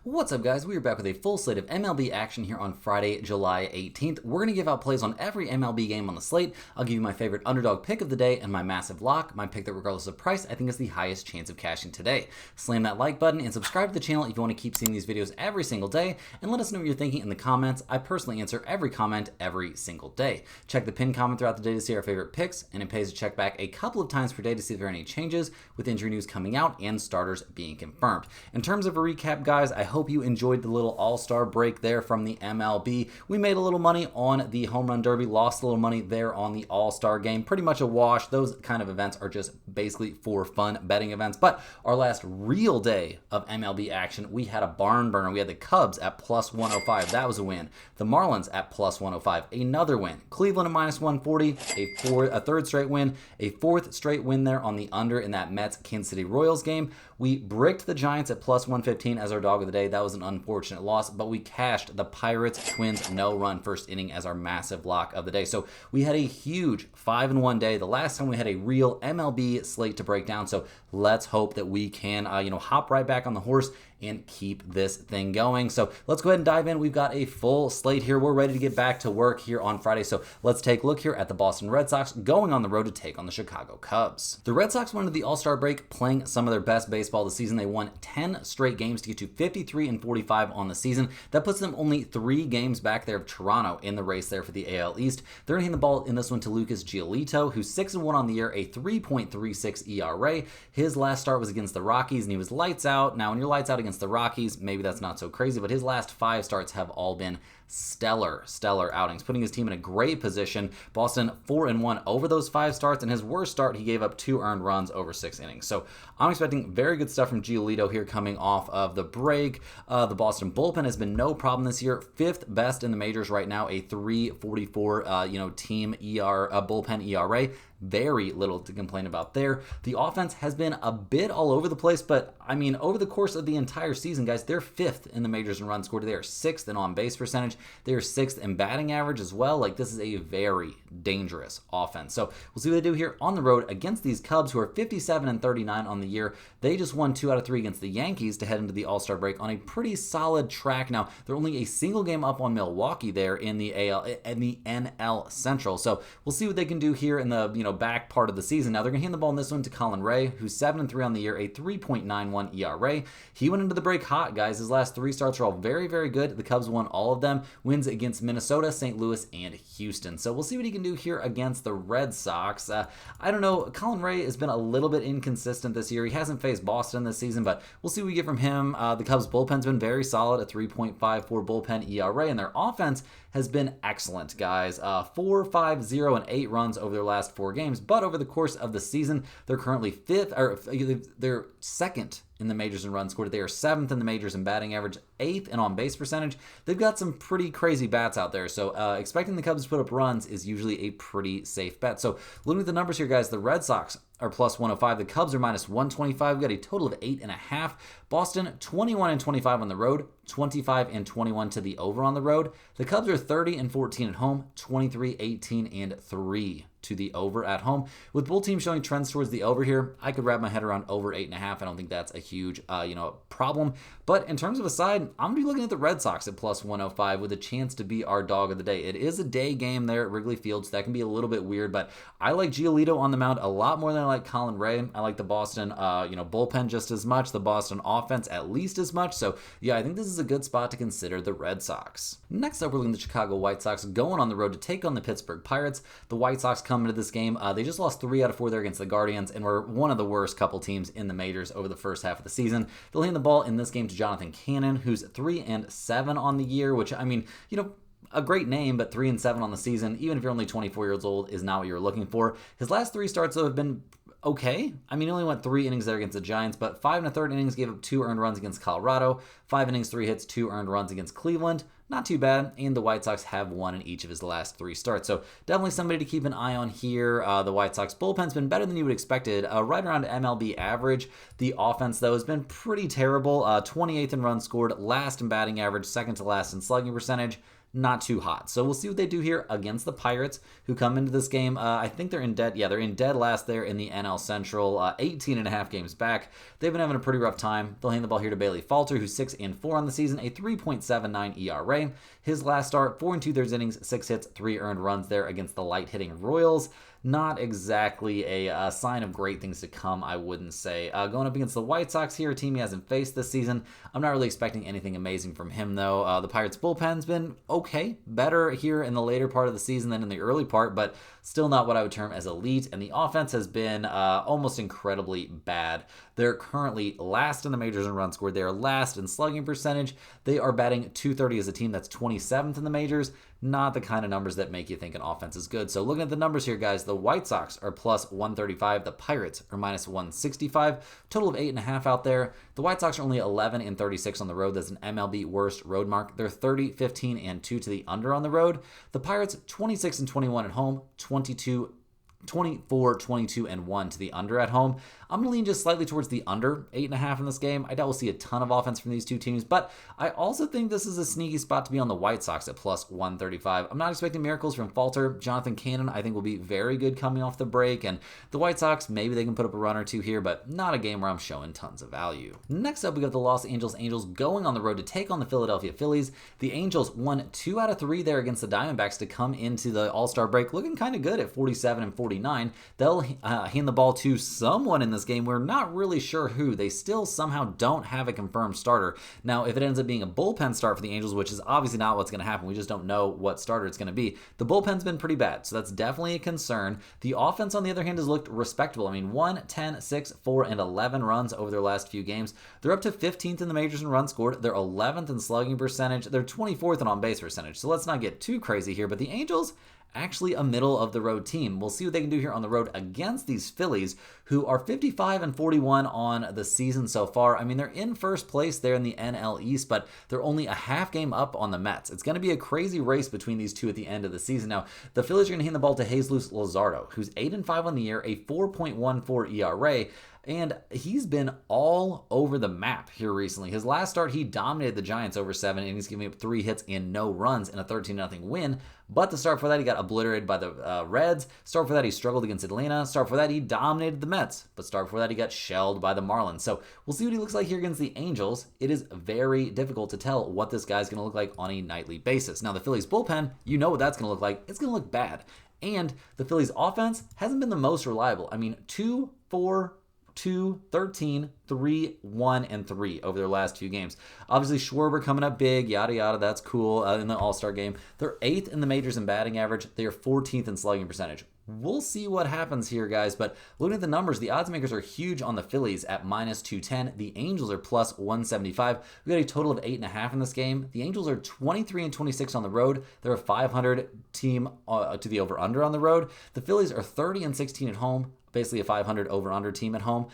What's up, guys? We are back with a full slate of MLB action here on Friday, July 18th. We're going to give out plays on every MLB game on the slate. I'll give you my favorite underdog pick of the day and my massive lock, my pick that regardless of price, I think is the highest chance of cashing today. Slam that like button and subscribe to the channel if you want to keep seeing these videos every single day, and let us know what you're thinking in the comments. I personally answer every comment every single day. Check the pinned comment throughout the day to see our favorite picks, and it pays to check back a couple of times per day to see if there are any changes with injury news coming out and starters being confirmed. In terms of a recap, guys, I hope you enjoyed the little all-star break there from the MLB. We made a little money on the home run derby, lost a little money there on the all-star game. Pretty much a wash. Those kind of events are just basically for fun betting events. But our last real day of MLB action, we had a barn burner. We had the Cubs at plus 105. That was a win. The Marlins at plus 105. Another win. Cleveland at minus 140. A third straight win. A fourth straight win there on the under in that Mets-Kansas City Royals game. We bricked the Giants at plus 115 as our dog of the day. That was an unfortunate loss, but we cashed the Pirates-Twins no-run first inning as our massive lock of the day. So we had a huge 5-1 day. The last time we had a real MLB slate to break down. So let's hope that we can, hop right back on the horse and keep this thing going. So let's go ahead and dive in. We've got a full slate here. We're ready to get back to work here on Friday. So let's take a look here at the Boston Red Sox going on the road to take on the Chicago Cubs. The Red Sox went into the All-Star break playing some of their best baseball this season. They won 10 straight games to get to 53-45 on the season. That puts them only 3 games back there of Toronto in the race there for the AL East. They're going to hand the ball in this one to Lucas Giolito, who's 6-1 on the year, a 3.36 ERA. His last start was against the Rockies, and he was lights out. Now, when you're lights out against the Rockies, maybe that's not so crazy, but his last 5 starts have all been stellar outings, putting his team in a great position. Boston 4-1 over those 5 starts, and his worst start, he gave up 2 earned runs over 6 innings. So I'm expecting very good stuff from Giolito here coming off of the break. The Boston bullpen has been no problem this year, 5th best in the majors right now, a 3.44 team bullpen ERA. Very little to complain about there. The offense has been a bit all over the place, but I mean, over the course of the entire season, guys, they're 5th in the majors in runs scored. They are 6th in on-base percentage. They are 6th in batting average as well. Like, this is a very dangerous offense. So we'll see what they do here on the road against these Cubs, who are 57-39 on the year. They just won 2 out of 3 against the Yankees to head into the All-Star break on a pretty solid track. Now, they're only a single game up on Milwaukee there in the NL Central. So we'll see what they can do here in the back part of the season. Now they're going to hand the ball in this one to Colin Ray, who's 7-3 on the year, a 3.91 ERA. He went into the break hot, guys. His last 3 starts are all very, very good. The Cubs won all of them. Wins against Minnesota, St. Louis, and Houston. So we'll see what he can do here against the Red Sox. I don't know. Colin Ray has been a little bit inconsistent this year. He hasn't faced Boston this season, but we'll see what we get from him. The Cubs bullpen's been very solid, a 3.54 bullpen ERA, and their offense has been excellent, guys. 4, 5, 0, and 8 runs over their last 4 games. But over the course of the season, they're currently they're 2nd in the majors in runs scored. They are 7th in the majors in batting average, 8th in on-base percentage. They've got some pretty crazy bats out there, so expecting the Cubs to put up runs is usually a pretty safe bet. So looking at the numbers here, guys, the Red Sox are plus 105. The Cubs are minus 125. We got a total of 8.5. Boston 21-25 on the road, 25-21 to the over on the road. The Cubs are 30-14 at home, 23-18-3 to the over at home. With both teams showing trends towards the over here, I could wrap my head around over 8.5. I don't think that's a huge problem. But in terms of a side, I'm going to be looking at the Red Sox at plus 105 with a chance to be our dog of the day. It is a day game there at Wrigley Field, so that can be a little bit weird, but I like Giolito on the mound a lot more than I like Colin Ray. I like the Boston bullpen just as much, the Boston offense at least as much. So yeah, I think this is a good spot to consider the Red Sox. Next up, we're looking at the Chicago White Sox going on the road to take on the Pittsburgh Pirates. The White Sox come into this game. They just lost 3 out of 4 there against the Guardians and were one of the worst couple teams in the majors over the first half of the season. They'll hand the ball in this game to Jonathan Cannon, who's 3-7 on the year, which, I mean, a great name, but 3-7 on the season, even if you're only 24 years old, is not what you're looking for. His last 3 starts, though, have been okay. I mean, he only went 3 innings there against the Giants, but 5 1/3 innings, gave up 2 earned runs against Colorado, 5 innings, 3 hits, 2 earned runs against Cleveland. Not too bad, and the White Sox have won in each of his last 3 starts. So definitely somebody to keep an eye on here. The White Sox bullpen's been better than you would expected, right around MLB average. The offense, though, has been pretty terrible. 28th in runs scored, last in batting average, 2nd to last in slugging percentage. not too hot. So we'll see what they do here against the Pirates, who come into this game. I think they're in dead. Yeah, they're in dead last there in the NL Central, 18 and a half games back. They've been having a pretty rough time. They'll hand the ball here to Bailey Falter, who's 6-4 on the season, a 3.79 ERA. His last start, 4 2/3 innings, 6 hits, 3 earned runs there against the light-hitting Royals. Not exactly a sign of great things to come, I wouldn't say. Going up against the White Sox here, a team he hasn't faced this season. I'm not really expecting anything amazing from him, though. The Pirates' bullpen's been okay, better here in the later part of the season than in the early part, but still not what I would term as elite. And the offense has been almost incredibly bad. They're currently last in the majors in runs scored. They are last in slugging percentage. They are batting .230 as a team. That's 27th in the majors. Not the kind of numbers that make you think an offense is good. So looking at the numbers here, guys, the White Sox are plus 135. The Pirates are minus 165. Total of 8.5 out there. The White Sox are only 11-36 on the road. That's an MLB worst road mark. They're 30-15-2 to the under on the road. The Pirates 26-21 at home, 24-22-1 to the under at home. I'm going to lean just slightly towards the under 8.5 in this game. I doubt we'll see a ton of offense from these two teams, but I also think this is a sneaky spot to be on the White Sox at plus 135. I'm not expecting miracles from Falter. Jonathan Cannon, I think, will be very good coming off the break, and the White Sox, maybe they can put up a run or two here, but not a game where I'm showing tons of value. Next up, we got the Los Angeles Angels going on the road to take on the Philadelphia Phillies. The Angels won 2 out of 3 there against the Diamondbacks to come into the All-Star break looking kind of good at 47-49. They'll hand the ball to someone in this game. We're not really sure who. They still somehow don't have a confirmed starter. Now, if it ends up being a bullpen start for the Angels, which is obviously not what's going to happen, we just don't know what starter it's going to be. The bullpen's been pretty bad, so that's definitely a concern. The offense, on the other hand, has looked respectable. I mean, 1, 10, 6, 4, and 11 runs over their last few games. They're up to 15th in the majors in runs scored. They're 11th in slugging percentage. They're 24th in on-base percentage. So let's not get too crazy here, but the Angels, actually a middle-of-the-road team. We'll see what they can do here on the road against these Phillies, who are 55-41 on the season so far. I mean, they're in first place there in the NL East, but they're only a half game up on the Mets. It's going to be a crazy race between these two at the end of the season. Now, the Phillies are going to hand the ball to Jesus Luzardo, who's 8-5 on the year, a 4.14 ERA. And he's been all over the map here recently. His last start, he dominated the Giants over 7 innings, giving up 3 hits and no runs in a 13-0 win. But the start for that, he got obliterated by the Reds. Start for that, he struggled against Atlanta. Start for that, he dominated the Mets. But start for that, he got shelled by the Marlins. So we'll see what he looks like here against the Angels. It is very difficult to tell what this guy's going to look like on a nightly basis. Now, the Phillies bullpen, you know what that's going to look like. It's going to look bad. And the Phillies offense hasn't been the most reliable. I mean, 2, 4, 2, 13, 3, 1, and 3 over their last 2 games. Obviously, Schwarber coming up big, yada, yada, that's cool in the All-Star game. They're 8th in the majors in batting average. They are 14th in slugging percentage. We'll see what happens here, guys, but looking at the numbers, the odds makers are huge on the Phillies at minus 210. The Angels are plus 175. We got a total of 8.5 in this game. The Angels are 23-26 on the road. They're a 500 team to the over-under on the road. The Phillies are 30-16 at home, basically a 500 over-under team at home.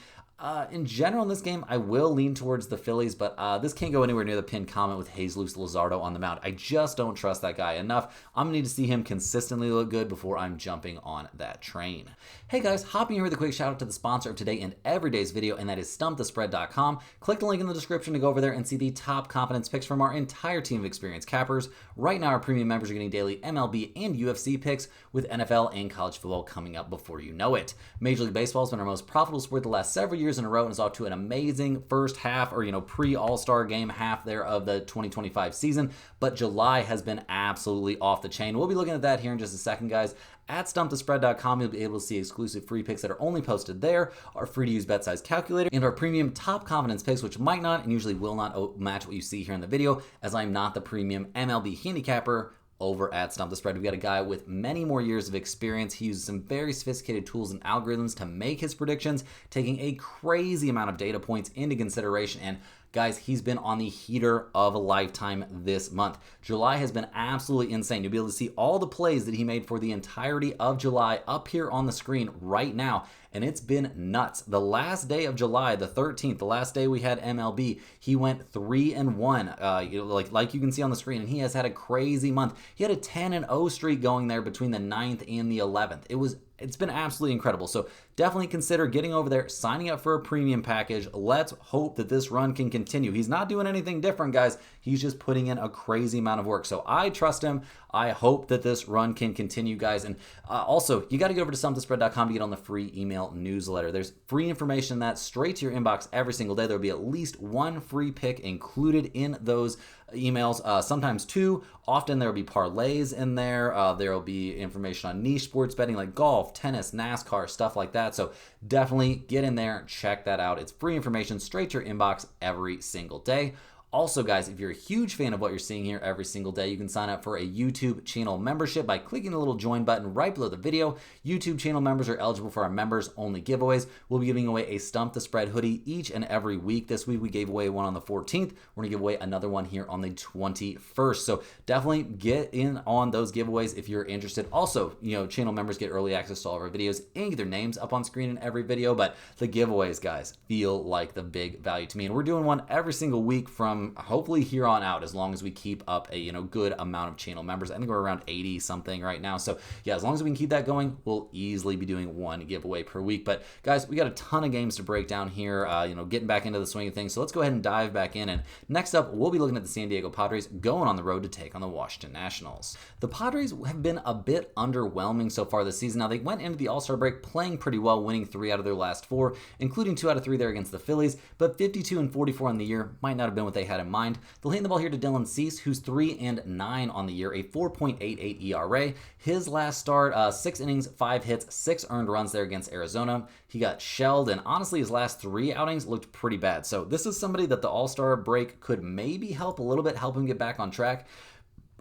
In general, in this game, I will lean towards the Phillies, but this can't go anywhere near the pinned comment with Jesus Luzardo on the mound. I just don't trust that guy enough. I'm going to need to see him consistently look good before I'm jumping on that train. Hey guys, hopping here with a quick shout out to the sponsor of today and every day's video, and that is StumpTheSpread.com. Click the link in the description to go over there and see the top confidence picks from our entire team of experienced cappers. Right now, our premium members are getting daily MLB and UFC picks with NFL and college football coming up before you know it. Major League Baseball has been our most profitable sport the last several years in a row and is off to an amazing first half, or pre-All-Star game half there of the 2025 season, but July has been absolutely off the chain. We'll be looking at that here in just a second, guys. At StumpTheSpread.com, you'll be able to see exclusive free picks that are only posted there, our free-to-use bet size calculator, and our premium top confidence picks, which might not and usually will not match what you see here in the video, as I'm not the premium MLB handicapper over at Stump the Spread. We've got a guy with many more years of experience. He uses some very sophisticated tools and algorithms to make his predictions, taking a crazy amount of data points into consideration. And guys, he's been on the heater of a lifetime this month. July has been absolutely insane. You'll be able to see all the plays that he made for the entirety of July up here on the screen right now. and it's been nuts. The last day of July, the 13th, the last day we had MLB, he went 3-1, like you can see on the screen, and he has had a crazy month. He had a 10-0 streak going there between the 9th and the 11th. It's been absolutely incredible. So definitely consider getting over there, signing up for a premium package. Let's hope that this run can continue. He's not doing anything different, guys. He's just putting in a crazy amount of work. So I trust him. I hope that this run can continue, guys. And also, you got to get over to somethingthespread.com to get on the free email newsletter. There's free information in that straight to your inbox every single day. There'll be at least one free pick included in those emails, sometimes two. Often there will be parlays in there. There will be information on niche sports betting like golf, tennis, NASCAR, stuff like that. So definitely get in there, check that out. It's free information straight to your inbox every single day. Also, guys, if you're a huge fan of what you're seeing here every single day, you can sign up for a YouTube channel membership by clicking the little join button right below the video. YouTube channel members are eligible for our members-only giveaways. We'll be giving away a Stump the Spread hoodie each and every week. This week, we gave away one on the 14th. We're going to give away another one here on the 21st. So definitely get in on those giveaways if you're interested. Also, channel members get early access to all of our videos and get their names up on screen in every video. But the giveaways, guys, feel like the big value to me. And we're doing one every single week from hopefully here on out, as long as we keep up a good amount of channel members. I think we're around 80 something right now. So yeah, as long as we can keep that going, we'll easily be doing one giveaway per week. But guys, we got a ton of games to break down here, getting back into the swing of things. So let's go ahead and dive back in. And next up, we'll be looking at the San Diego Padres going on the road to take on the Washington Nationals. The Padres have been a bit underwhelming so far this season. Now, they went into the All-Star break playing pretty well, winning 3 out of their last 4, including 2 out of 3 there against the Phillies, but 52-44 on the year might not have been what they had in mind. They'll hand the ball here to Dylan Cease, who's 3-9 on the year, a 4.88 ERA. His last start, 6 innings, 5 hits, 6 earned runs there against Arizona. He got shelled, and honestly, his last 3 outings looked pretty bad. So this is somebody that the All-Star break could maybe help a little bit, help him get back on track.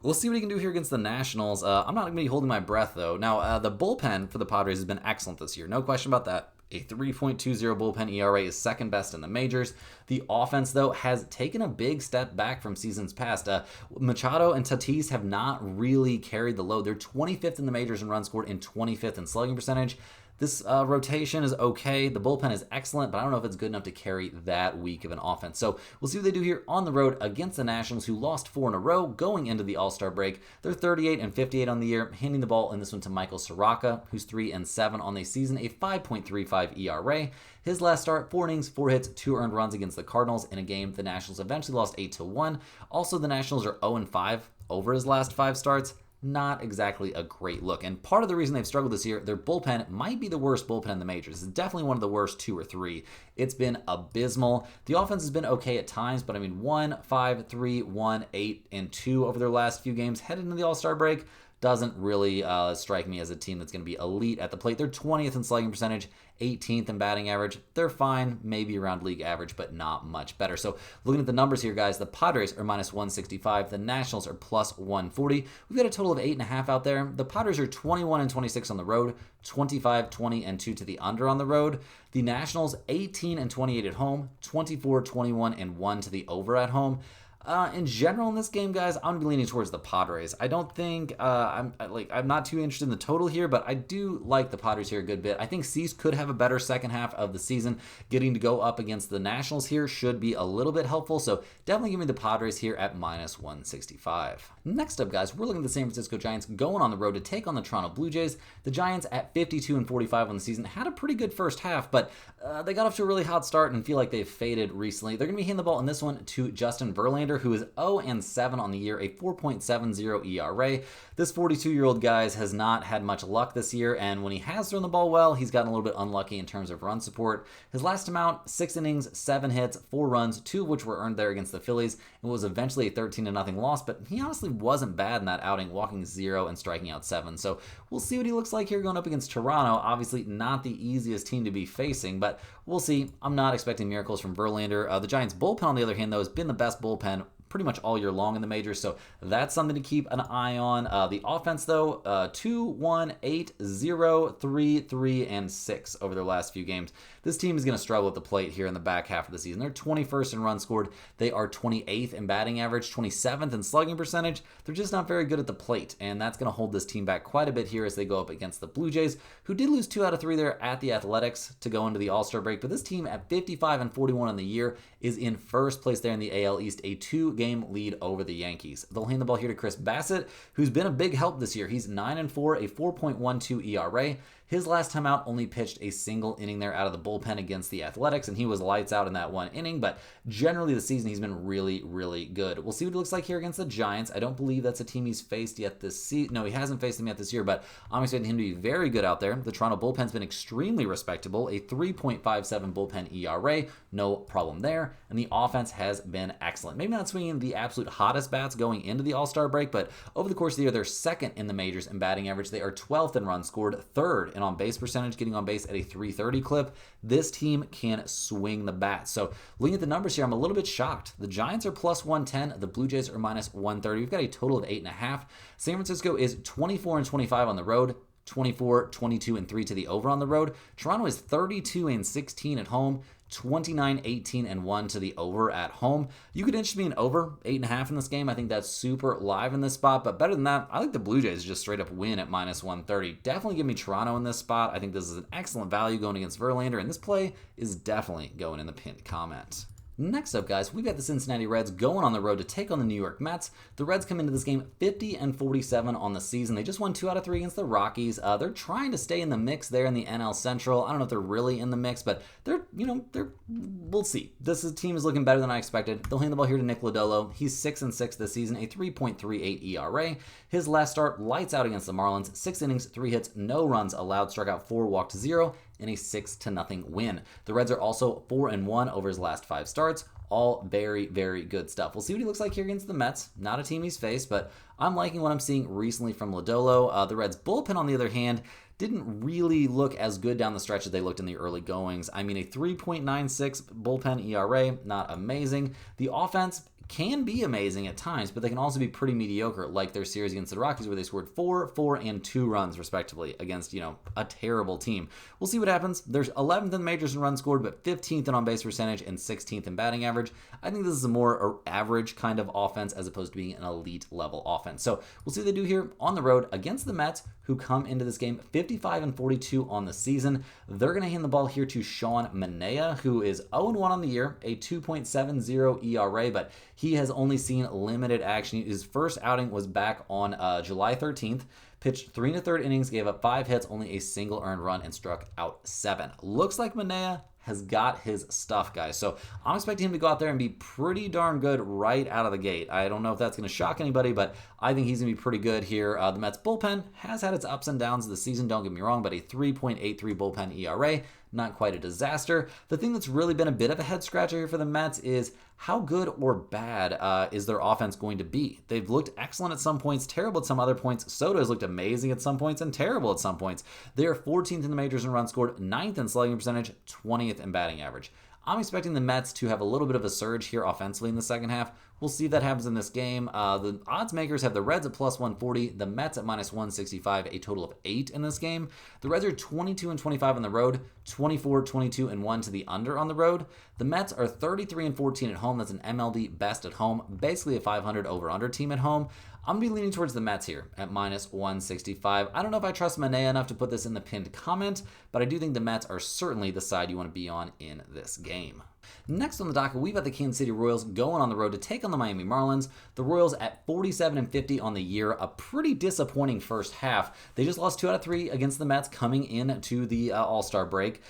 We'll see what he can do here against the Nationals. I'm not going to be holding my breath, though. Now, the bullpen for the Padres has been excellent this year. No question about that. A 3.20 bullpen ERA is second best in the majors. The offense, though, has taken a big step back from seasons past. Machado and Tatis have not really carried the load. They're 25th in the majors in runs scored and 25th in slugging percentage. This rotation is okay. The bullpen is excellent, but I don't know if it's good enough to carry that weak of an offense. So we'll see what they do here on the road against the Nationals, who lost 4 in a row going into the All-Star break. They're 38-58 on the year, handing the ball in this one to Michael Soroka, who's 3-7 on the season, a 5.35 ERA. His last start, 4 innings, 4 hits, 2 earned runs against the Cardinals in a game the Nationals eventually lost 8-1. Also, the Nationals are 0-5 over his last 5 starts. Not exactly a great look. And part of the reason they've struggled this year, their bullpen might be the worst bullpen in the majors. It's definitely one of the worst 2 or 3. It's been abysmal. The offense has been okay at times, but 1, 5, 3, 1, 8, and 2 over their last few games headed into the All-Star break doesn't really strike me as a team that's going to be elite at the plate. They're 20th in slugging percentage, 18th in batting average. They're fine, maybe around league average, but not much better. So looking at the numbers here, guys, the Padres are minus 165. The Nationals are plus 140. We've got a total of 8.5 out there. The Padres are 21-26 on the road, 25-20-2 to the under on the road. The Nationals 18-28 at home, 24-21-1 to the over at home. In general in this game, guys, I'm going to be leaning towards the Padres. I don't think, I'm not too interested in the total here, but I do like the Padres here a good bit. I think Cease could have a better second half of the season. Getting to go up against the Nationals here should be a little bit helpful, so definitely give me the Padres here at minus 165. Next up, guys, we're looking at the San Francisco Giants going on the road to take on the Toronto Blue Jays. The Giants at 52-45 on the season had a pretty good first half, but they got off to a really hot start and feel like they've faded recently. They're going to be handing the ball in this one to Justin Verlander, who is 0-7 on the year, a 4.70 ERA. This 42-year-old guy has not had much luck this year, and when he has thrown the ball well, he's gotten a little bit unlucky in terms of run support. His last amount, 6 innings, 7 hits, 4 runs, 2 of which were earned there against the Phillies. It was eventually a 13-0 loss, but he honestly wasn't bad in that outing, walking 0 and striking out 7. So we'll see what he looks like here going up against Toronto. Obviously not the easiest team to be facing, but we'll see. I'm not expecting miracles from Verlander. The Giants bullpen, on the other hand, though, has been the best bullpen pretty much all year long in the majors, so that's something to keep an eye on. The offense, though, 2, 1, 8, 0, 3, 3, and 6 over their last few games. This team is going to struggle at the plate here in the back half of the season. They're 21st in runs scored. They are 28th in batting average, 27th in slugging percentage. They're just not very good at the plate, and that's going to hold this team back quite a bit here as they go up against the Blue Jays, who did lose 2 out of 3 there at the Athletics to go into the All-Star break. But this team at 55 and 41 on the year is in first place there in the AL East, a 2-game lead over the Yankees. They'll hand the ball here to Chris Bassett, who's been a big help this year. He's 9 and 4, a 4.12 ERA. His last time out only pitched a single inning there out of the bullpen against the Athletics, and he was lights out in that one inning, but generally the season he's been really, really good. We'll see what he looks like here against the Giants. I don't believe that's a team he's faced yet this season. No, he hasn't faced them yet this year, but I'm expecting him to be very good out there. The Toronto bullpen's been extremely respectable, a 3.57 bullpen ERA, no problem there, and the offense has been excellent. Maybe not swinging the absolute hottest bats going into the All-Star break, but over the course of the year, they're second in the majors in batting average. They are 12th in runs scored, third in on-base percentage, getting on base at a 330 clip. This team can swing the bat. So looking at the numbers here, I'm a little bit shocked. The Giants are plus 110. The Blue Jays are minus 130. We've got a total of 8.5. San Francisco is 24 and 25 on the road, 24, 22, and 3 to the over on the road. Toronto is 32 and 16 at home, 29, 18, and 1 to the over at home. You could interest me in over 8.5 in this game. I think that's super live in this spot, but better than that, I think the Blue Jays just straight up win at minus 130. Definitely give me Toronto in this spot. I think this is an excellent value going against Verlander, and this play is definitely going in the pinned comment. Next up, guys, we've got the Cincinnati Reds going on the road to take on the New York Mets. The Reds come into this game 50 and 47 on the season. They just won 2 out of 3 against the Rockies. They're trying to stay in the mix there in the NL Central. I don't know if they're really in the mix, but we'll see. This team is looking better than I expected. They'll hand the ball here to Nick Lodolo. He's 6 and 6 this season, a 3.38 ERA. His last start, lights out against the Marlins. 6 innings, 3 hits, no runs allowed, struck out 4, walked 0. In a 6-0 win. The Reds are also 4-1 over his last 5 starts. All very, very good stuff. We'll see what he looks like here against the Mets. Not a team he's faced, but I'm liking what I'm seeing recently from Lodolo. The Reds bullpen, on the other hand, didn't really look as good down the stretch as they looked in the early goings. I mean, a 3.96 bullpen ERA, not amazing. The offense can be amazing at times, but they can also be pretty mediocre, like their series against the Rockies where they scored 4, 4, and 2 runs respectively against, a terrible team. We'll see what happens. There's 11th in the majors in runs scored, but 15th in on-base percentage and 16th in batting average. I think this is a more average kind of offense as opposed to being an elite level offense. So we'll see what they do here on the road against the Mets, who come into this game 55 and 42 on the season. They're going to hand the ball here to Sean Manaea, who is 0-1 on the year, a 2.70 ERA, but he has only seen limited action. His first outing was back on July 13th. Pitched 3 1/3 innings, gave up 5 hits, only a single earned run, and struck out 7. Looks like Manaea has got his stuff, guys. So I'm expecting him to go out there and be pretty darn good right out of the gate. I don't know if that's going to shock anybody, but I think he's going to be pretty good here. The Mets bullpen has had its ups and downs this season, don't get me wrong, but a 3.83 bullpen ERA, not quite a disaster. The thing that's really been a bit of a head scratcher here for the Mets is how good or bad is their offense going to be? They've looked excellent at some points, terrible at some other points. Soto has looked amazing at some points and terrible at some points. They are 14th in the majors in runs scored, 9th in slugging percentage, 20th in batting average. I'm expecting the Mets to have a little bit of a surge here offensively in the second half. We'll see if that happens in this game. The odds makers have the Reds at plus 140, the Mets at minus 165, a total of 8 in this game. The Reds are 22 and 25 on the road, 24, 22, and 1 to the under on the road. The Mets are 33 and 14 at home. That's an MLB best at home, basically a 500 over-under team at home. I'm going to be leaning towards the Mets here at minus 165. I don't know if I trust Manaea enough to put this in the pinned comment, but I do think the Mets are certainly the side you want to be on in this game. Next on the docket, we've got the Kansas City Royals going on the road to take on the Miami Marlins. The Royals at 47 and 50 on the year, a pretty disappointing first half. They just lost 2 out of 3 against the Mets coming into the All-Star break.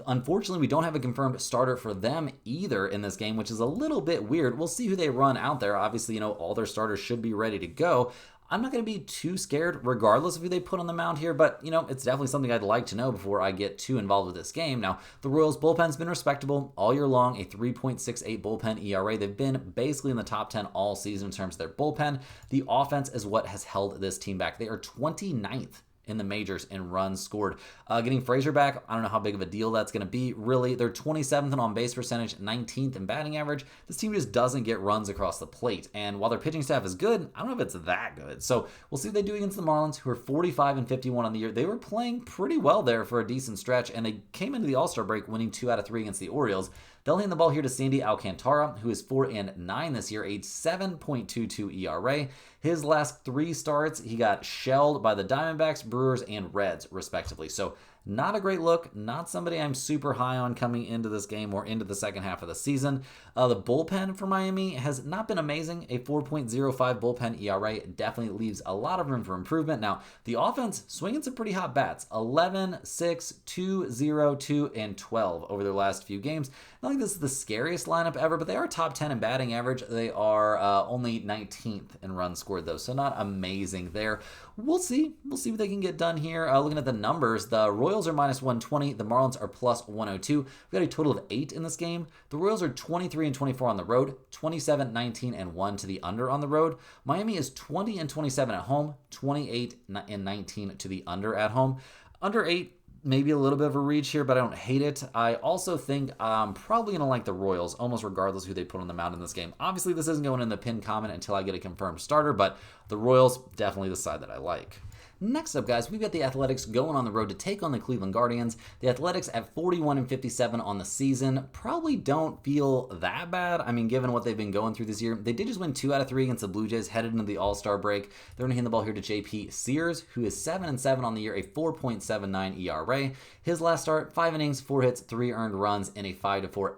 Unfortunately, we don't have a confirmed starter for them either in this game, which is a little bit weird. We'll see who they run out there. Obviously, all their starters should be ready to go. I'm not going to be too scared regardless of who they put on the mound here, but, it's definitely something I'd like to know before I get too involved with this game. Now, the Royals' bullpen's been respectable all year long, a 3.68 bullpen ERA. They've been basically in the top 10 all season in terms of their bullpen. The offense is what has held this team back. They are 29th in the majors in runs scored. Getting Frazier back, I don't know how big of a deal that's going to be, really. They're 27th in on-base percentage, 19th in batting average. This team just doesn't get runs across the plate, and while their pitching staff is good, I don't know if it's that good. So we'll see what they do against the Marlins, who are 45 and 51 on the year. They were playing pretty well there for a decent stretch, and they came into the All-Star break winning 2 out of 3 against the Orioles. They'll hand the ball here to Sandy Alcantara, who is 4-9 this year, a 7.22 ERA. His last 3 starts, he got shelled by the Diamondbacks, Brewers, and Reds, respectively. So not a great look, not somebody I'm super high on coming into this game or into the second half of the season. The bullpen for Miami has not been amazing. A 4.05 bullpen ERA definitely leaves a lot of room for improvement. Now, the offense swinging some pretty hot bats. 11, 6, 2, 0, 2, and 12 over their last few games. Not like this is the scariest lineup ever, but they are top 10 in batting average. They are only 19th in runs scored, though, so not amazing there. We'll see. We'll see what they can get done here. Looking at the numbers, the Royals are minus 120. The Marlins are plus 102. We've got a total of 8 in this game. The Royals are 23 and 24 on the road, 27, 19, and 1 to the under on the road. Miami is 20 and 27 at home, 28 and 19 to the under at home. Under 8, maybe a little bit of a reach here, but I don't hate it. I also think I'm probably going to like the Royals, almost regardless who they put on the mound in this game. Obviously, this isn't going in the pinned comment until I get a confirmed starter, but the Royals, definitely the side that I like. Next up, guys, we've got the Athletics going on the road to take on the Cleveland Guardians. The Athletics at 41 and 57 on the season probably don't feel that bad. I mean, given what they've been going through this year, they did just win 2 out of 3 against the Blue Jays headed into the All-Star break. They're going to hand the ball here to JP Sears, who is 7 and 7 on the year, a 4.79 ERA. His last start, 5 innings, 4 hits, 3 earned runs, and a 5-4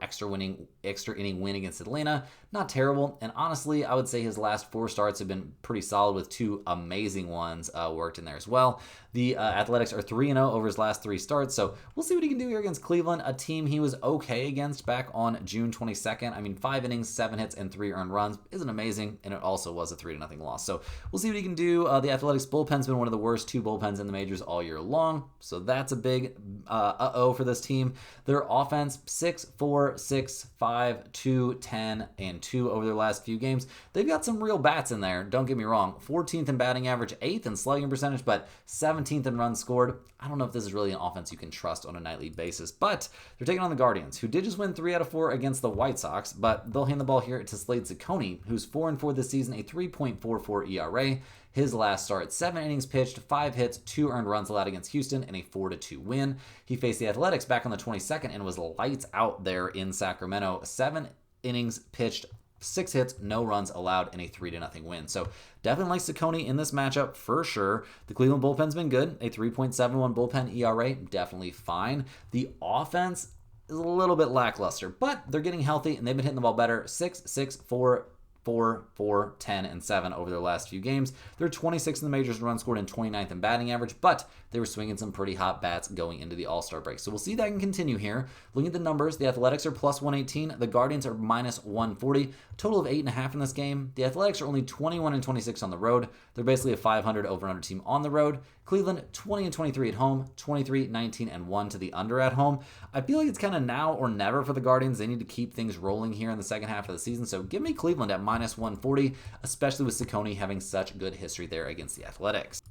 extra inning win against Atlanta. Not terrible, and honestly, I would say his last 4 starts have been pretty solid with 2 amazing ones worked in there as well. The Athletics are 3-0 over his last 3 starts, so we'll see what he can do here against Cleveland, a team he was okay against back on June 22nd. I mean, 5 innings, 7 hits, and 3 earned runs isn't amazing, and it also was a 3-0 loss. So we'll see what he can do. The Athletics bullpen's been one of the worst 2 bullpens in the majors all year long, so that's a big uh-oh for this team. Their offense, 6, 4, 6, 5, 2, 10, and 2 over their last few games. They've got some real bats in there, don't get me wrong. 14th in batting average, 8th in slugging percentage, but 17th in runs scored. I don't know if this is really an offense you can trust on a nightly basis, but they're taking on the Guardians, who did just win 3 out of 4 against the White Sox, but they'll hand the ball here to Slade Ciccone, who's 4-4 this season, a 3.44 ERA. His last start, 7 innings pitched, 5 hits, 2 earned runs allowed against Houston, and a 4-2 win. He faced the Athletics back on the 22nd and was lights out there in Sacramento. 7 innings pitched, 6 hits, no runs allowed, and a 3-0 win. So definitely like Ciccone in this matchup for sure. The Cleveland bullpen's been good. A 3.71 bullpen ERA, definitely fine. The offense is a little bit lackluster, but they're getting healthy, and they've been hitting the ball better. 6, 6, 4, 4, 4, 10, and 7 over their last few games. They're 26th in the majors in runs scored and 29th in batting average, but they were swinging some pretty hot bats going into the All-Star break. So we'll see that can continue here. Looking at the numbers, the Athletics are plus 118. The Guardians are minus 140. Total of 8.5 in this game. The Athletics are only 21 and 26 on the road. They're basically a 500 over-under team on the road. Cleveland, 20 and 23 at home, 23, 19, and 1 to the under at home. I feel like it's kind of now or never for the Guardians. They need to keep things rolling here in the second half of the season. So give me Cleveland at minus 140, especially with Ciccone having such good history there against the Athletics.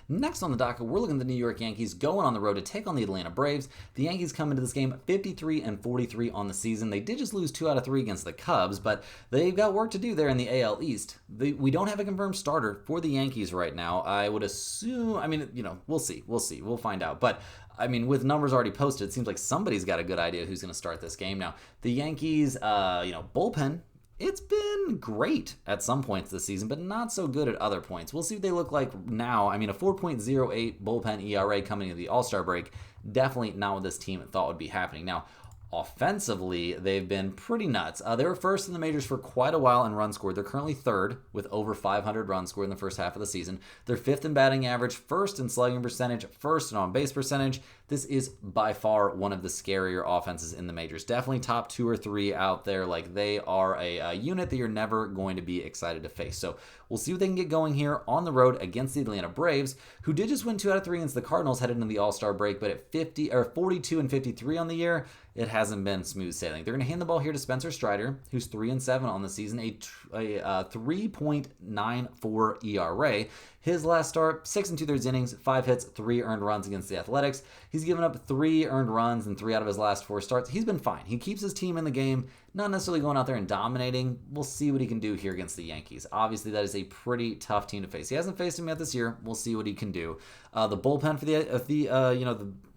Next on the docket, we're looking at the New York Yankees going on the road to take on the Atlanta Braves. The Yankees come into this game 53 and 43 on the season. They did just lose 2 out of 3 against the Cubs, but they've got work to do there in the AL East. We don't have a confirmed starter for the Yankees right now. I would assume, we'll see. We'll find out. But I mean, with numbers already posted, it seems like somebody's got a good idea who's going to start this game. Now, the Yankees, bullpen, it's been great at some points this season, but not so good at other points. We'll see what they look like now. I mean, a 4.08 bullpen ERA coming into the All-Star break, definitely not what this team thought would be happening. Now, offensively, they've been pretty nuts. They were first in the majors for quite a while in runs scored. They're currently third with over 500 runs scored in the first half of the season. They're 5th in batting average, 1st in slugging percentage, 1st in on-base percentage. this is by far one of the scarier offenses in the majors. Definitely top 2 or 3 out there. Like, they are a unit that you're never going to be excited to face. So we'll see what they can get going here on the road against the Atlanta Braves, who did just win 2 out of 3 against the Cardinals headed into the All-Star break, but at 42 and 53 on the year, it hasn't been smooth sailing. They're going to hand the ball here to Spencer Strider, who's 3-7 on the season, a 3.94 ERA. His last start, 6 2/3 innings, 5 hits, 3 earned runs against the Athletics. He's given up 3 earned runs in 3 out of his last 4 starts. He's been fine. He keeps his team in the game, not necessarily going out there and dominating. We'll see what he can do here against the Yankees. Obviously, that is a pretty tough team to face. He hasn't faced him yet this year. We'll see what he can do. The bullpen for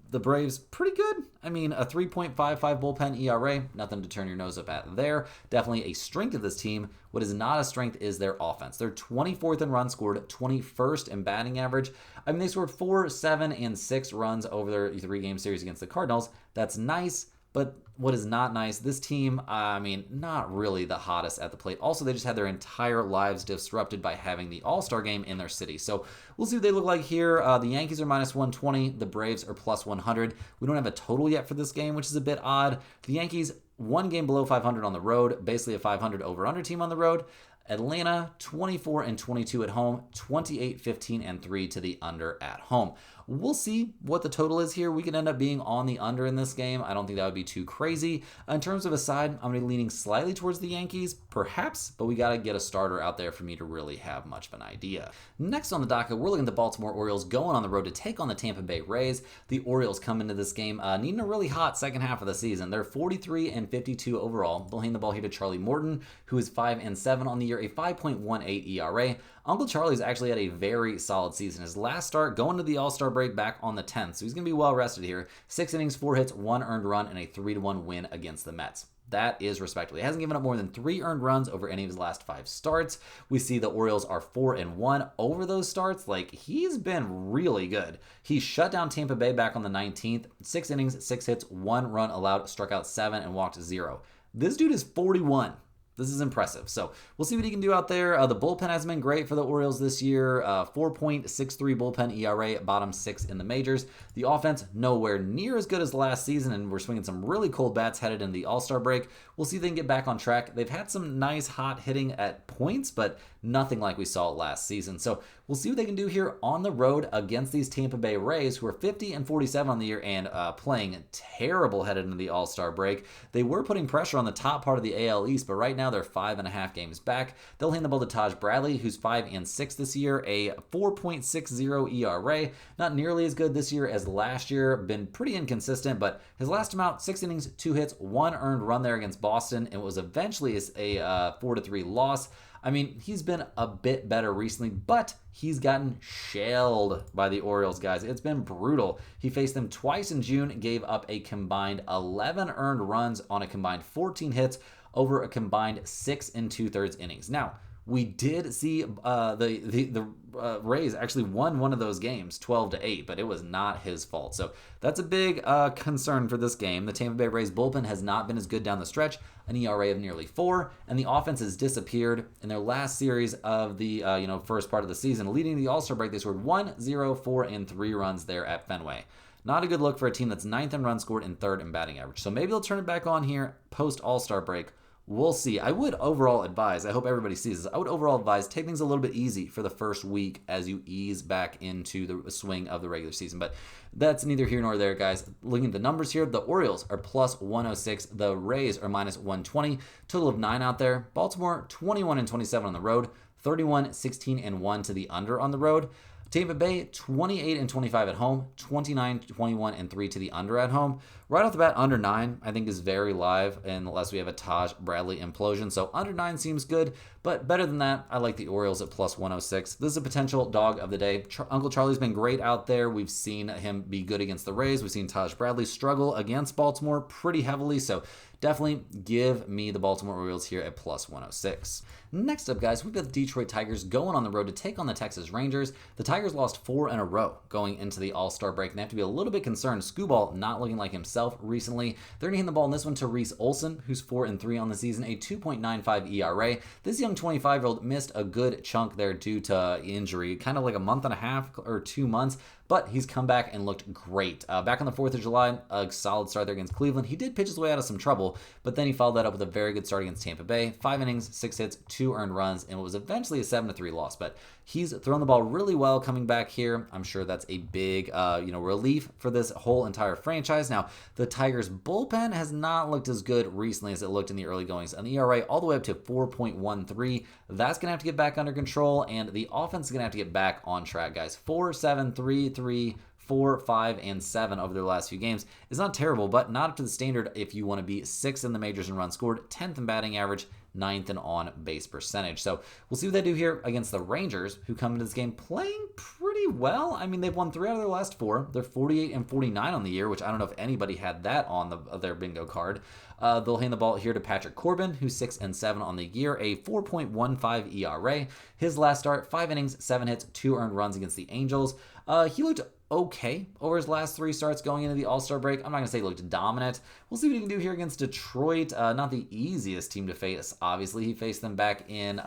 the Braves, pretty good. I mean, a 3.55 bullpen ERA, nothing to turn your nose up at there. Definitely a strength of this team. What is not a strength is their offense. They're 24th in runs scored, 21st in batting average. I mean, they scored 4, 7, and 6 runs over their 3-game series against the Cardinals. That's nice, but what is not nice, this team, not really the hottest at the plate. Also, they just had their entire lives disrupted by having the All-Star game in their city. So we'll see what they look like here. The Yankees are minus 120. The Braves are plus 100. We don't have a total yet for this game, which is a bit odd. The Yankees, 1 game below 500 on the road, basically a 500 over-under team on the road. Atlanta, 24 and 22 at home, 28, 15, and 3 to the under at home. We'll see what the total is here. We could end up being on the under in this game. I don't think that would be too crazy. In terms of a side, I'm going to be leaning slightly towards the Yankees, perhaps, but we got to get a starter out there for me to really have much of an idea. Next on the docket, we're looking at the Baltimore Orioles going on the road to take on the Tampa Bay Rays. The Orioles come into this game needing a really hot second half of the season. They're 43 and 52 overall. They'll hand the ball here to Charlie Morton, who is 5-7 on the year, a 5.18 ERA. Uncle Charlie's actually had a very solid season. His last start going to the All-Star break back on the 10th, so he's going to be well rested here. 6 innings, 4 hits, 1 earned run, and a 3-1 win against the Mets. That is respectable. He hasn't given up more than 3 earned runs over any of his last 5 starts. We see the Orioles are 4-1 over those starts. Like, he's been really good. He shut down Tampa Bay back on the 19th. 6 innings, 6 hits, 1 run allowed, struck out 7, and walked 0. This dude is 41. This is impressive. So we'll see what he can do out there. The bullpen has been great for the Orioles this year. 4.63 bullpen ERA, bottom 6 in the majors. The offense, nowhere near as good as last season, and we're swinging some really cold bats headed into the All-Star break. We'll see if they can get back on track. They've had some nice hot hitting at points, but nothing like we saw last season. So we'll see what they can do here on the road against these Tampa Bay Rays, who are 50 and 47 on the year and playing terrible headed into the All-Star break. They were putting pressure on the top part of the AL East, but right now they're 5.5 games back. They'll hand the ball to Taj Bradley, who's 5-6 this year, a 4.60 ERA. Not nearly as good this year as last year. Been pretty inconsistent, but his last time out, 6 innings, 2 hits, 1 earned run there against Boston. It was eventually a 4-3 loss. I mean, he's been a bit better recently, but he's gotten shelled by the Orioles, guys. It's been brutal. He faced them twice in June, gave up a combined 11 earned runs on a combined 14 hits over a combined 6 2/3 innings. Now, we did see the Rays actually won one of those games 12-8, but it was not his fault. So that's a big concern for this game. The Tampa Bay Rays bullpen has not been as good down the stretch, an ERA of nearly 4, and the offense has disappeared in their last series of the first part of the season. Leading the All-Star break, they scored 1, 0, 4, and 3 runs there at Fenway. Not a good look for a team that's 9th in runs scored and 3rd in batting average. So maybe they'll turn it back on here post All-Star break. We'll see. I would overall advise, I hope everybody sees this, I would overall advise take things a little bit easy for the first week as you ease back into the swing of the regular season. But that's neither here nor there, guys. Looking at the numbers here, the Orioles are plus 106. The Rays are minus 120. Total of 9 out there. Baltimore, 21 and 27 on the road. 31, 16, and 1 to the under on the road. Tampa Bay, 28 and 25 at home, 29, 21, and 3 to the under at home. Right off the bat, under 9, I think is very live unless we have a Taj Bradley implosion. So under 9 seems good, but better than that, I like the Orioles at plus 106. This is a potential dog of the day. Uncle Charlie's been great out there. We've seen him be good against the Rays. We've seen Taj Bradley struggle against Baltimore pretty heavily. So definitely give me the Baltimore Orioles here at plus 106. Next up, guys, we've got the Detroit Tigers going on the road to take on the Texas Rangers. The Tigers lost 4 in a row going into the All-Star break, and they have to be a little bit concerned. Skubal not looking like himself recently. They're going to hand the ball in this one to Reese Olson, who's 4-3 on the season, a 2.95 ERA. This young 25-year-old missed a good chunk there due to injury, kind of like a month and a half or 2 months, but he's come back and looked great. Back on the 4th of July, a solid start there against Cleveland. He did pitch his way out of some trouble, but then he followed that up with a very good start against Tampa Bay. 5 innings, 6 hits, 2 earned runs, and what was eventually a 7-3 loss. But he's thrown the ball really well coming back here. I'm sure that's a big relief for this whole entire franchise. Now, the Tigers' bullpen has not looked as good recently as it looked in the early goings. An ERA all the way up to 4.13. That's going to have to get back under control, and the offense is going to have to get back on track, guys. 4-7-3-3. 4, 5, and 7 over their last few games is not terrible, but not up to the standard if you want to be 6th in the majors in runs scored, 10th in batting average, 9th in on-base percentage. So we'll see what they do here against the Rangers, who come into this game playing pretty well. I mean, they've won 3 out of their last 4. They're 48-49 on the year, which I don't know if anybody had that on their bingo card. They'll hand the ball here to Patrick Corbin, who's 6-7 on the year, a 4.15 ERA. His last start, 5 innings, 7 hits, 2 earned runs against the Angels. He looked okay over his last 3 starts going into the All-Star break. I'm not going to say he looked dominant. We'll see what he can do here against Detroit. Not the easiest team to face, obviously. He faced them back in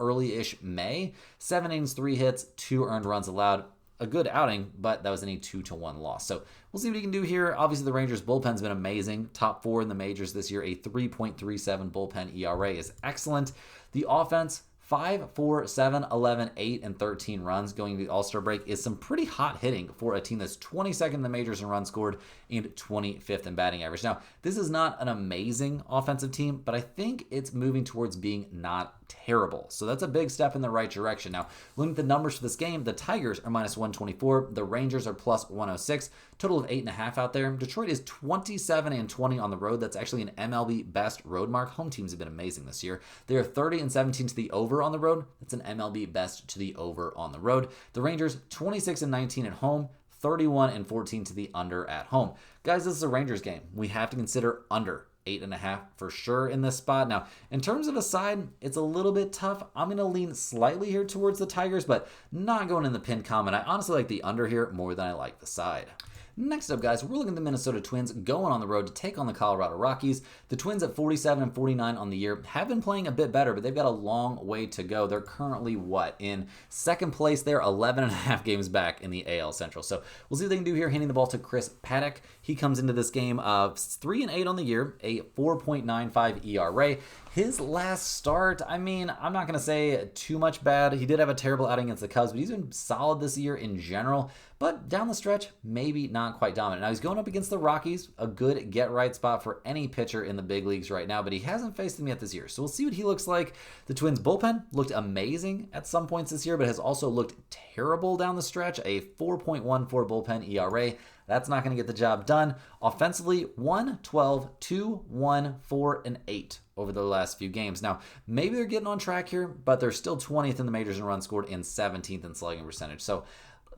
early-ish May. 7 innings, 3 hits, 2 earned runs allowed. A good outing, but that was a 2-1 loss. So we'll see what he can do here. Obviously, the Rangers' bullpen's been amazing. Top 4 in the majors this year. A 3.37 bullpen ERA is excellent. The offense, 5, 4, 7, 11, 8, and 13 runs going into the All-Star break is some pretty hot hitting for a team that's 22nd in the majors in runs scored and 25th in batting average. Now, this is not an amazing offensive team, but I think it's moving towards being not terrible. So that's a big step in the right direction. Now, looking at the numbers for this game, the Tigers are -124. The Rangers are +106. Total of 8.5 out there. Detroit is 27-20 on the road. That's actually an MLB best road mark. Home teams have been amazing this year. They are 30-17 to the over on the road. That's an MLB best to the over on the road. The Rangers 26-19 at home. 31-14 to the under at home. Guys, this is a Rangers game. We have to consider under 8.5 for sure in this spot. Now, in terms of a side, it's a little bit tough. I'm going to lean slightly here towards the Tigers, but not going in the pinned comment. I honestly like the under here more than I like the side. Next up, guys, we're looking at the Minnesota Twins going on the road to take on the Colorado Rockies. The Twins at 47-49 on the year have been playing a bit better, but they've got a long way to go. They're currently, in second place? They're 11.5 games back in the AL Central. So we'll see what they can do here, handing the ball to Chris Paddock. He comes into this game of 3-8 on the year, a 4.95 ERA. His last start, I'm not going to say too much bad. He did have a terrible outing against the Cubs, but he's been solid this year in general. But down the stretch, maybe not quite dominant. Now, he's going up against the Rockies, a good get-right spot for any pitcher in the big leagues right now, but he hasn't faced them yet this year. So we'll see what he looks like. The Twins' bullpen looked amazing at some points this year, but has also looked terrible down the stretch, a 4.14 bullpen ERA. That's not going to get the job done. Offensively, 1, 12, 2, 1, 4, and 8 over the last few games. Now, maybe they're getting on track here, but they're still 20th in the majors in runs scored and 17th in slugging percentage. So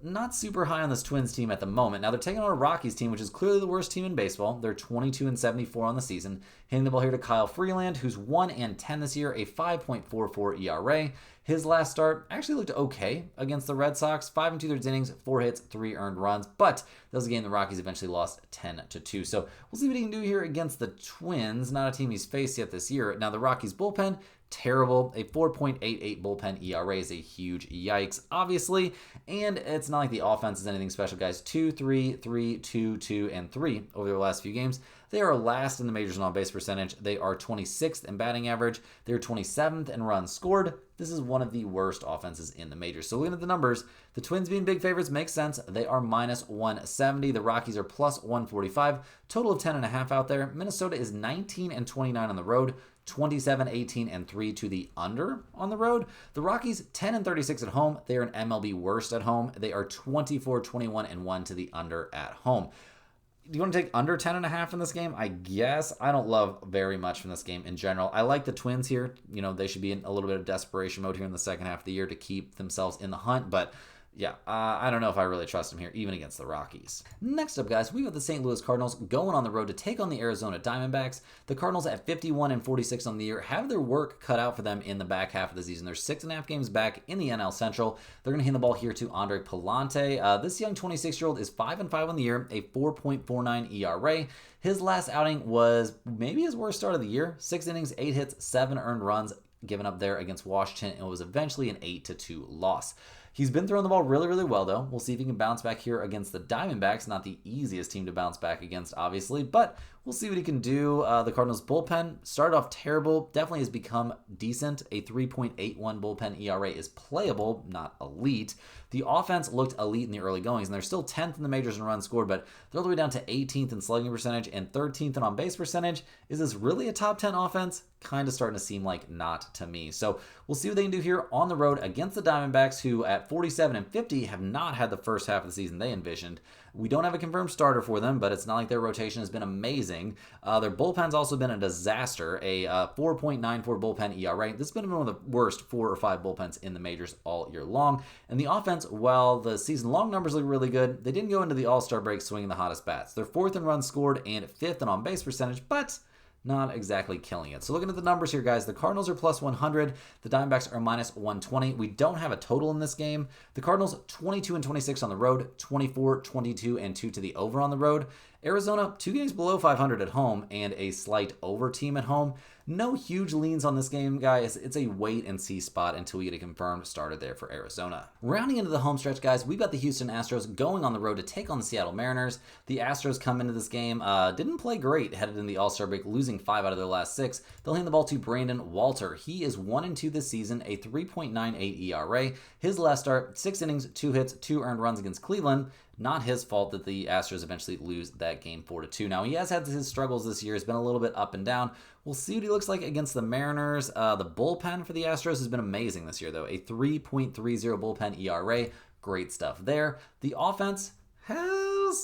not super high on this Twins team at the moment. Now they're taking on a Rockies team, which is clearly the worst team in baseball. They're 22-74 on the season. Handing the ball here to Kyle Freeland, who's 1-10 this year, a 5.44 ERA. His last start actually looked okay against the Red Sox. 5 2/3 innings, 4 hits, 3 earned runs. But that was a game the Rockies eventually lost 10-2. So we'll see what he can do here against the Twins. Not a team he's faced yet this year. Now the Rockies bullpen, terrible. A 4.88 bullpen ERA is a huge yikes, obviously. And it's not like the offense is anything special, guys. 2, 3, 3, 2, 2, and 3 over their last few games. They are last in the majors in on-base percentage. They are 26th in batting average. They're 27th in runs scored. This is one of the worst offenses in the majors. So looking at the numbers, the Twins being big favorites makes sense. They are -170. The Rockies are +145. Total of 10.5 out there. Minnesota is 19-29 on the road. 27-18-3 to the under on the road. The Rockies 10-36 at home. They are an MLB worst at home. They are 24-21-1 to the under at home. Do you want to take under 10.5 in this game? I guess. I don't love very much from this game in general. I like the Twins here. They should be in a little bit of desperation mode here in the second half of the year to keep themselves in the hunt, but yeah, I don't know if I really trust them here, even against the Rockies. Next up, guys, we got the St. Louis Cardinals going on the road to take on the Arizona Diamondbacks. The Cardinals at 51-46 on the year have their work cut out for them in the back half of the season. They're 6.5 games back in the NL Central. They're going to hand the ball here to Andre Pallante. This young 26-year-old is 5-5 on the year, a 4.49 ERA. His last outing was maybe his worst start of the year. 6 innings, 8 hits, 7 earned runs given up there against Washington. It was eventually an 8-2 loss. He's been throwing the ball really, really well, though. We'll see if he can bounce back here against the Diamondbacks. Not the easiest team to bounce back against, obviously, but we'll see what he can do. The Cardinals bullpen started off terrible, definitely has become decent. A 3.81 bullpen ERA is playable, not elite. The offense looked elite in the early goings, and they're still 10th in the majors in runs scored, but they're all the way down to 18th in slugging percentage and 13th in on-base percentage. Is this really a top 10 offense? Kind of starting to seem like not to me. So we'll see what they can do here on the road against the Diamondbacks, who at 47 and 50 have not had the first half of the season they envisioned. We don't have a confirmed starter for them, but it's not like their rotation has been amazing. Their bullpen's also been a disaster, a 4.94 bullpen ERA. This has been one of the worst 4 or 5 bullpens in the majors all year long. And the offense, while the season-long numbers look really good, they didn't go into the All-Star break swinging the hottest bats. They're 4th in runs scored and 5th in on-base percentage, but not exactly killing it. So looking at the numbers here, guys, the Cardinals are plus 100. The Diamondbacks are minus 120. We don't have a total in this game. The Cardinals 22 and 26 on the road, 24, 22, and 2 to the over on the road. Arizona, 2 games below 500 at home and a slight over team at home. No huge leans on this game, guys. It's a wait and see spot until we get a confirmed starter there for Arizona. Rounding into the home stretch, guys, we've got the Houston Astros going on the road to take on the Seattle Mariners. The Astros come into this game, didn't play great headed in the All-Star break, losing 5 out of their last 6. They'll hand the ball to Brandon Walter. He is 1-2 this season, a 3.98 ERA. His last start, 6 innings, 2 hits, 2 earned runs against Cleveland. Not his fault that the Astros eventually lose that game 4-2. Now, he has had his struggles this year. It's been a little bit up and down. We'll see what he looks like against the Mariners. The bullpen for the Astros has been amazing this year, though. A 3.30 bullpen ERA. Great stuff there. The offense has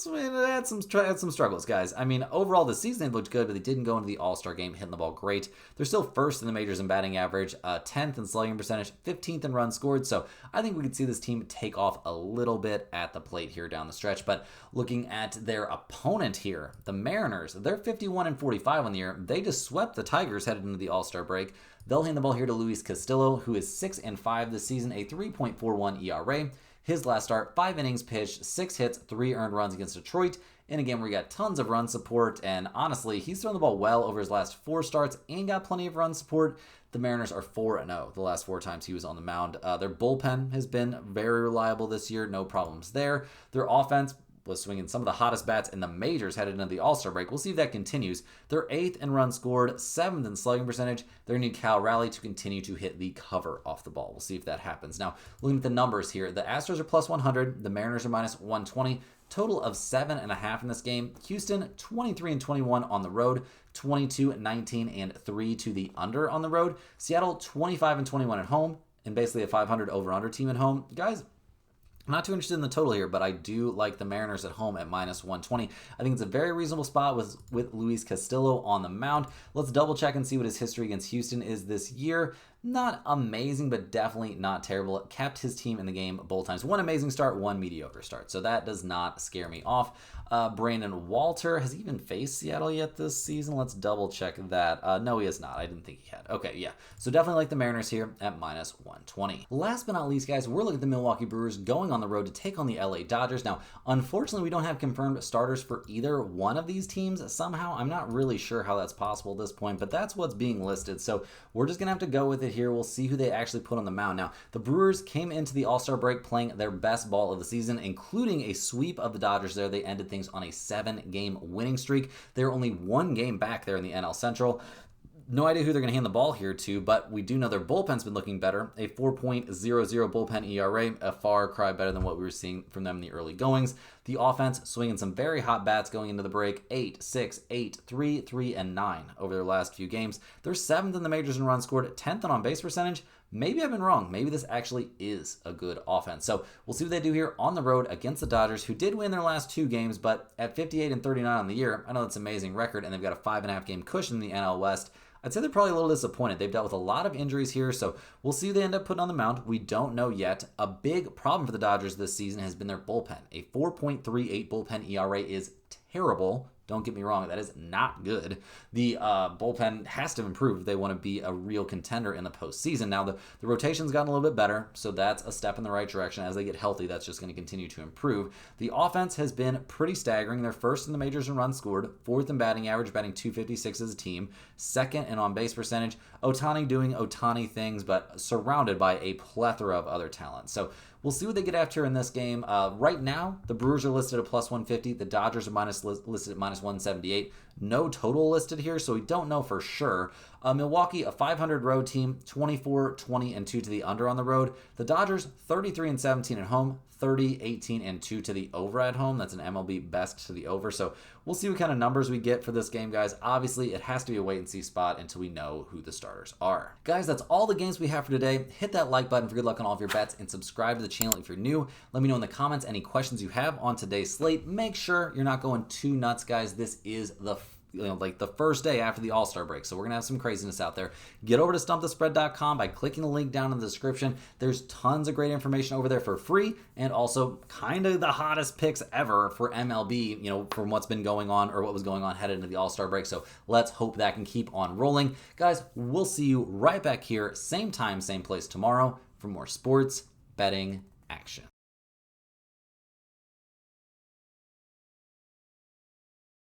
had some struggles, guys. I mean, overall this season they looked good, but they didn't go into the All-Star game hitting the ball great. They're still 1st in the majors in batting average, 10th in slugging percentage, 15th in runs scored. So I think we could see this team take off a little bit at the plate here down the stretch. But looking at their opponent here, the Mariners, they're 51 and 45 on the year. They just swept the Tigers headed into the All-Star break. They'll hand the ball here to Luis Castillo, who is 6 and 5 this season, a 3.41 ERA. His last start, 5 innings pitched, 6 hits, 3 earned runs against Detroit, in a game where he got tons of run support, and honestly, he's thrown the ball well over his last 4 starts and got plenty of run support. The Mariners are 4-0 the last 4 times he was on the mound. Their bullpen has been very reliable this year, no problems there. Their offense was swinging some of the hottest bats in the majors headed into the All-Star break. We'll see if that continues. They're 8th in runs scored, 7th in slugging percentage. They need Cal Raleigh to continue to hit the cover off the ball. We'll see if that happens. Now, looking at the numbers here, the Astros are plus 100. The Mariners are minus 120. Total of 7.5 in this game. Houston, 23 and 21 on the road. 22, 19, and 3 to the under on the road. Seattle, 25 and 21 at home. And basically a 500 over-under team at home. Guys, I'm not too interested in the total here, but I do like the Mariners at home at minus 120. I think it's a very reasonable spot with Luis Castillo on the mound. Let's double check and see what his history against Houston is this year. Not amazing, but definitely not terrible. It kept his team in the game both times. 1 amazing start, 1 mediocre start. So that does not scare me off. Brandon Walter, has he even faced Seattle yet this season? Let's double check that. No, he has not. I didn't think he had. Okay, yeah. So definitely like the Mariners here at minus 120. Last but not least, guys, we're looking at the Milwaukee Brewers going on the road to take on the LA Dodgers. Now, unfortunately, we don't have confirmed starters for either one of these teams. Somehow, I'm not really sure how that's possible at this point, but that's what's being listed. So we're just going to have to go with it here. We'll see who they actually put on the mound. Now, the Brewers came into the All-Star break playing their best ball of the season, including a sweep of the Dodgers there. They ended things on a 7-game winning streak. They're only 1 game back there in the NL Central. No idea who they're going to hand the ball here to, but we do know their bullpen's been looking better. A 4.00 bullpen ERA, a far cry better than what we were seeing from them in the early goings. The offense swinging some very hot bats going into the break. 8, 6, 8, 3, 3, and 9 over their last few games. They're 7th in the majors in runs scored, 10th in on-base percentage. Maybe I've been wrong. Maybe this actually is a good offense. So we'll see what they do here on the road against the Dodgers, who did win their last 2 games, but at 58 and 39 on the year, I know that's an amazing record, and they've got a 5.5 game cushion in the NL West. I'd say they're probably a little disappointed. They've dealt with a lot of injuries here, so we'll see who they end up putting on the mound. We don't know yet. A big problem for the Dodgers this season has been their bullpen. A 4.38 bullpen ERA is terrible. Don't get me wrong, that is not good. The bullpen has to improve if they want to be a real contender in the postseason. Now, the rotation's gotten a little bit better, so that's a step in the right direction. As they get healthy, that's just going to continue to improve. The offense has been pretty staggering. They're 1st in the majors in runs scored, 4th in batting average, batting .256 as a team, 2nd in on-base percentage. Ohtani doing Ohtani things, but surrounded by a plethora of other talent. So we'll see what they get after in this game. Right now, the Brewers are listed at plus 150. The Dodgers are listed at minus 178. No total listed here, so we don't know for sure. Milwaukee, a 500 road team, 24, 20, and 2 to the under on the road. The Dodgers, 33 and 17 at home, 30, 18, and 2 to the over at home. That's an MLB best to the over. So we'll see what kind of numbers we get for this game, guys. Obviously, it has to be a wait-and-see spot until we know who the starters are. Guys, that's all the games we have for today. Hit that like button for good luck on all of your bets and subscribe to the channel if you're new. Let me know in the comments any questions you have on today's slate. Make sure you're not going too nuts, guys. This is the first day after the All-Star break. So we're going to have some craziness out there. Get over to stumpthespread.com by clicking the link down in the description. There's tons of great information over there for free and also kind of the hottest picks ever for MLB, from what's been going on or what was going on headed into the All-Star break. So let's hope that can keep on rolling. Guys, we'll see you right back here, same time, same place tomorrow for more sports betting action.